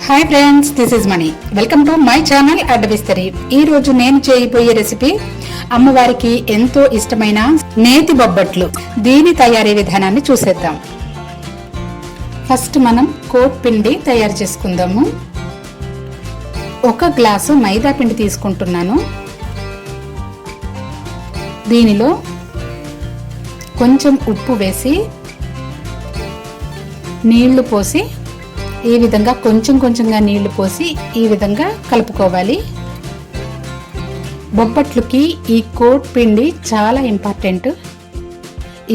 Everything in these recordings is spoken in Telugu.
Hi friends, this is Mani. Welcome to my channel AddaVisthari. ఈ రోజు నేను చేయబోయే రెసిపీ అమ్మవారికి ఎంతో ఇష్టమైన నేతి బొబ్బట్లు. దీని తయారీ విధానాన్ని చూసేద్దాం. ఫస్ట్ మనం కోట్ పిండి తయారు చేసుకుందాము. 1 గ్లాసు మైదా పిండి తీసుకుంటున్నాను. దీనిలో కొంచెం ఉప్పు వేసి నీళ్లు పోసి ఈ విధంగా కొంచెంగా నీళ్లు పోసి ఈ విధంగా కలుపుకోవాలి. బొబ్బట్లుకి ఈ కోట్ పిండి చాలా ఇంపార్టెంట్.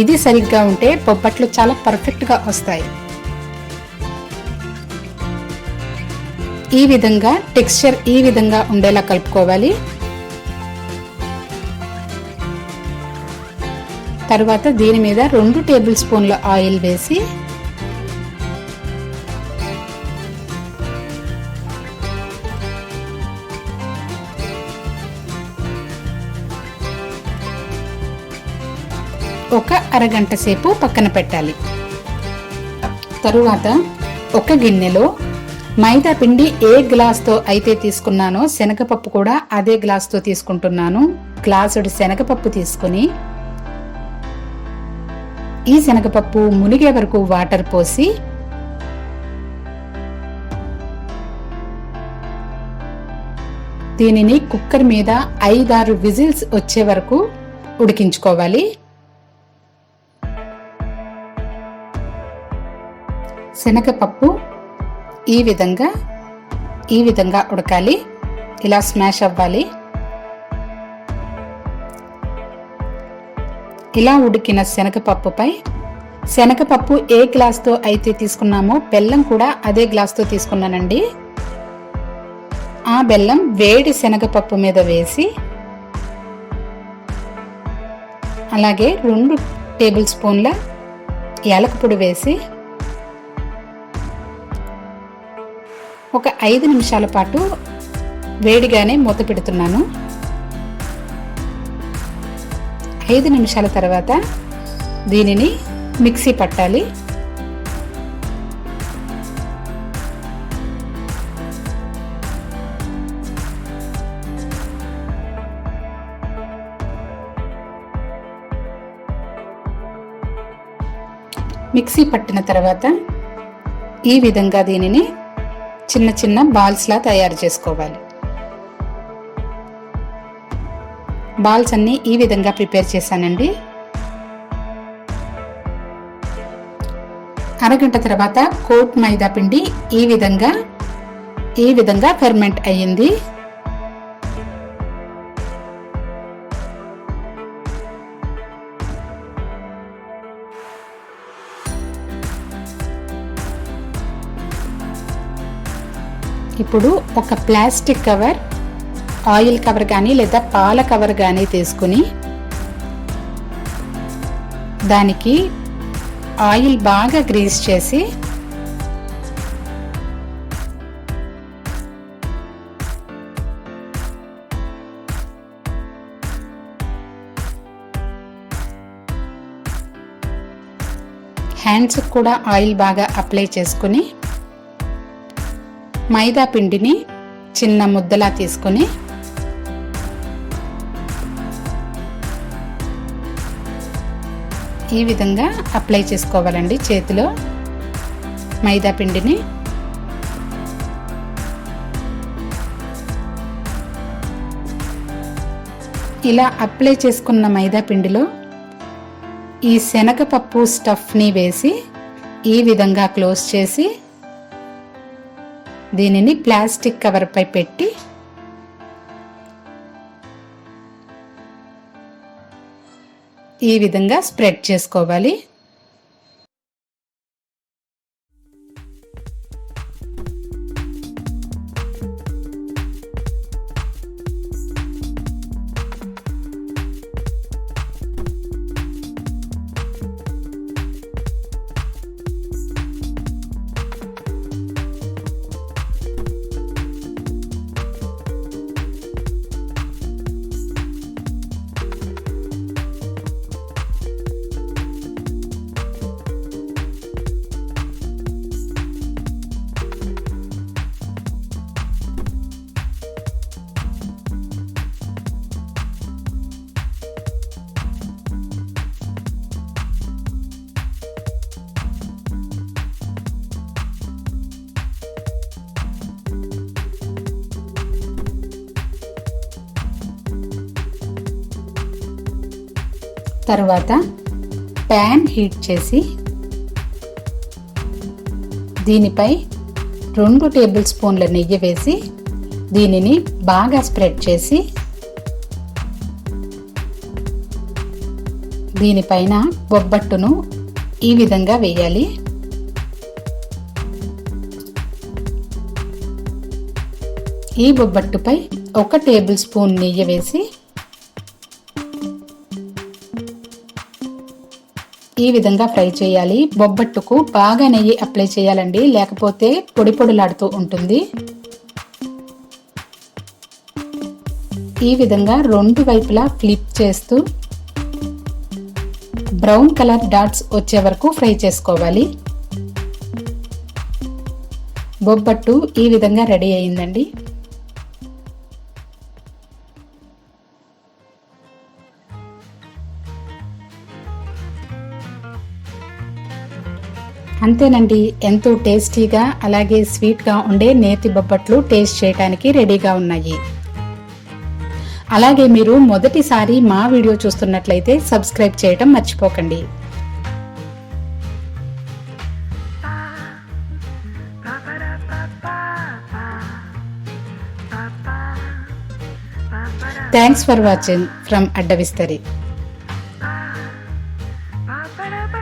ఇది సరిగ్గా ఉంటే బొబ్బట్లు చాలా పర్ఫెక్ట్గా వస్తాయి. ఈ విధంగా టెక్స్చర్ ఈ విధంగా ఉండేలా కలుపుకోవాలి. తర్వాత దీని మీద 2 టేబుల్ స్పూన్ల ఆయిల్ వేసి ఒక అరగంట సేపు పక్కన పెట్టాలి. తరువాత ఒక గిన్నెలో మైదా పిండి ఏ గ్లాస్తో అయితే తీసుకున్నానో శనగపప్పు కూడా అదే గ్లాస్తో తీసుకుంటున్నాను. గ్లాసుడి శనగపప్పు తీసుకుని ఈ శనగపప్పు మునిగే వరకు వాటర్ పోసి దీనిని కుక్కర్ మీద 5-6 విజిల్స్ వచ్చే వరకు ఉడికించుకోవాలి. శనగపప్పు ఈ విధంగా ఉడకాలి. ఇలా స్మాష్ అవ్వాలి. ఇలా ఉడికిన శనగపప్పు ఏ గ్లాస్తో అయితే తీసుకున్నామో బెల్లం కూడా అదే గ్లాస్తో తీసుకున్నానండి. ఆ బెల్లం వేడి శనగపప్పు మీద వేసి అలాగే 2 టేబుల్ స్పూన్ల యాలక పొడి వేసి ఒక 5 నిమిషాల పాటు వేడిగానే మూత పెడుతున్నాను. 5 నిమిషాల తర్వాత దీనిని మిక్సీ పట్టాలి. మిక్సీ పట్టిన తర్వాత ఈ విధంగా దీనిని చిన్న బాల్స్ లా తయారు చేసుకోవాలి. బాల్స్ అన్ని ఈ విధంగా ప్రిపేర్ చేశానండి. అరగంట తర్వాత కోట్ మైదా పిండి ఈ విధంగా ఫెర్మెంట్ అయ్యింది. ఇప్పుడు ఒక ప్లాస్టిక్ కవర్, ఆయిల్ కవర్ కానీ లేదా పాల కవర్ కానీ తీసుకుని దానికి ఆయిల్ బాగా గ్రీస్ చేసి హ్యాండ్స్ కూడా ఆయిల్ బాగా అప్లై చేసుకుని మైదా పిండిని చిన్న ముద్దలా తీసుకొని ఈ విధంగా అప్లై చేసుకోవాలండి. చేతిలో మైదా పిండిని ఇలా అప్లై చేసుకున్న మైదా పిండిలో ఈ శనగపప్పు స్టఫ్ని వేసి ఈ విధంగా క్లోజ్ చేసి దీనిని ప్లాస్టిక్ కవర్ పై పెట్టి ఈ విధంగా స్ప్రెడ్ చేసుకోవాలి. తర్వాత ప్యాన్ హీట్ చేసి దీనిపై 2 టేబుల్ స్పూన్ల నెయ్యి వేసి దీనిని బాగా స్ప్రెడ్ చేసి దీనిపైన బొబ్బట్టును ఈ విధంగా వేయాలి. ఈ బొబ్బట్టుపై 1 టేబుల్ స్పూన్ నెయ్యి వేసి ఈ విధంగా ఫ్రై చేయాలి. బొబ్బట్టుకు బాగా నెయ్యి అప్లై చేయాలండి, లేకపోతే పొడి పొడిలాడుతూ ఉంటుంది. ఈ విధంగా 2 వైపులా ఫ్లిప్ చేస్తూ బ్రౌన్ కలర్ డాట్స్ వచ్చే వరకు ఫ్రై చేసుకోవాలి. బొబ్బట్టు ఈ విధంగా రెడీ అయిందండి. అంతేనండి, ఎంతో టేస్టీగా అలాగే స్వీట్గా ఉండే నేతి బొబ్బట్లు టేస్ట్ చేయడానికి రెడీగా ఉన్నాయి. అలాగే మీరు మొదటిసారి మా వీడియో చూస్తున్నట్లయితే సబ్స్క్రైబ్ చేయడం మర్చిపోకండి. Thanks for watching from AddaVisthari.